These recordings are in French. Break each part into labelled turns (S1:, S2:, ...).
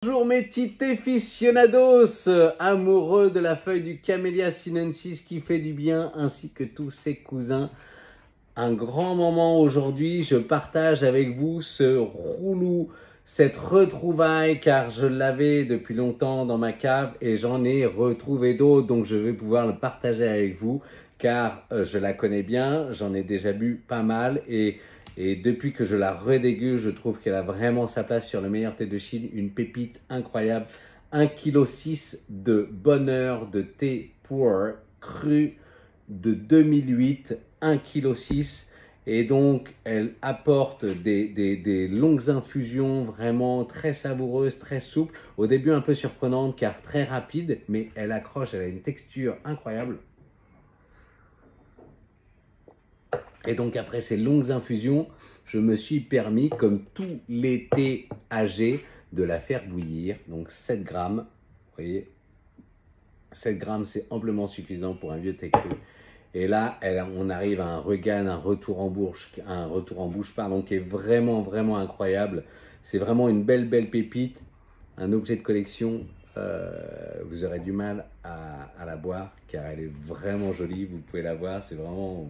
S1: Bonjour mes petits aficionados, amoureux de la feuille du Camellia sinensis qui fait du bien, ainsi que tous ses cousins. Un grand moment aujourd'hui, je partage avec vous ce roulou, cette retrouvaille, car je l'avais depuis longtemps dans ma cave et j'en ai retrouvé d'autres, donc je vais pouvoir le partager avec vous, car je la connais bien, j'en ai déjà bu pas mal et depuis que je la redéguste, je trouve qu'elle a vraiment sa place sur le meilleur thé de Chine, une pépite incroyable, 1,6 kg de bonheur de thé pour cru de 2008, 1,6 kg. Et donc, elle apporte des longues infusions vraiment très savoureuses, très souples. Au début, un peu surprenante car très rapide, mais elle accroche, elle a une texture incroyable. Et donc, après ces longues infusions, je me suis permis, comme tous les thés âgés, de la faire bouillir. Donc, 7 grammes, vous voyez, 7 grammes, c'est amplement suffisant pour un vieux thé cru. Et là, on arrive à un regain, un retour en bouche, pardon, qui est vraiment, vraiment incroyable. C'est vraiment une belle pépite, un objet de collection. Vous aurez du mal à la boire, car elle est vraiment jolie. Vous pouvez la voir, c'est vraiment,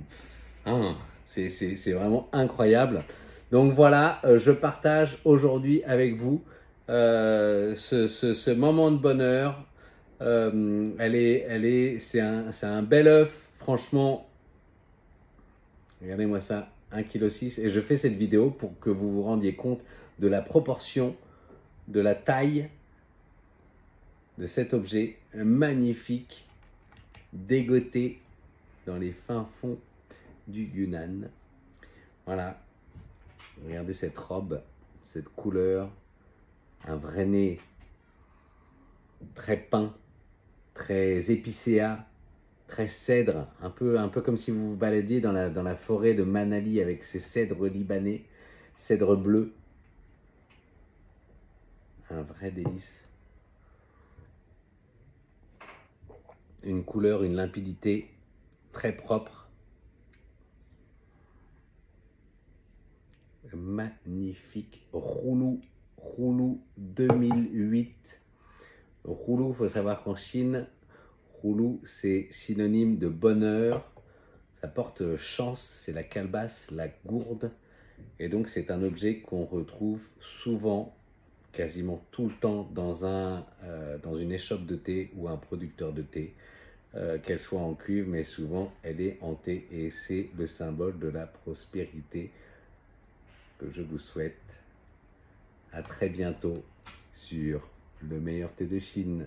S1: c'est vraiment incroyable. Donc voilà, je partage aujourd'hui avec vous ce moment de bonheur. C'est un bel œuf, franchement. Regardez-moi ça, 1,6 kg. Et je fais cette vidéo pour que vous vous rendiez compte de la proportion, de la taille de cet objet magnifique, dégoté dans les fins fonds du Yunnan. Voilà, regardez cette robe, cette couleur, un vrai nez très peint, très épicéa, très cèdre, un peu comme si vous vous baladiez dans la forêt de Manali avec ces cèdres libanais, cèdres bleus. Un vrai délice. Une couleur, une limpidité très propre. Magnifique. Roulou 2008. Roulou, il faut savoir qu'en Chine, roulou, c'est synonyme de bonheur. Ça porte chance, c'est la calebasse, la gourde. Et donc, c'est un objet qu'on retrouve souvent, quasiment tout le temps, dans une échoppe de thé ou un producteur de thé. Qu'elle soit en cuve, mais souvent, elle est en thé. Et c'est le symbole de la prospérité que je vous souhaite. À très bientôt sur le meilleur thé de Chine.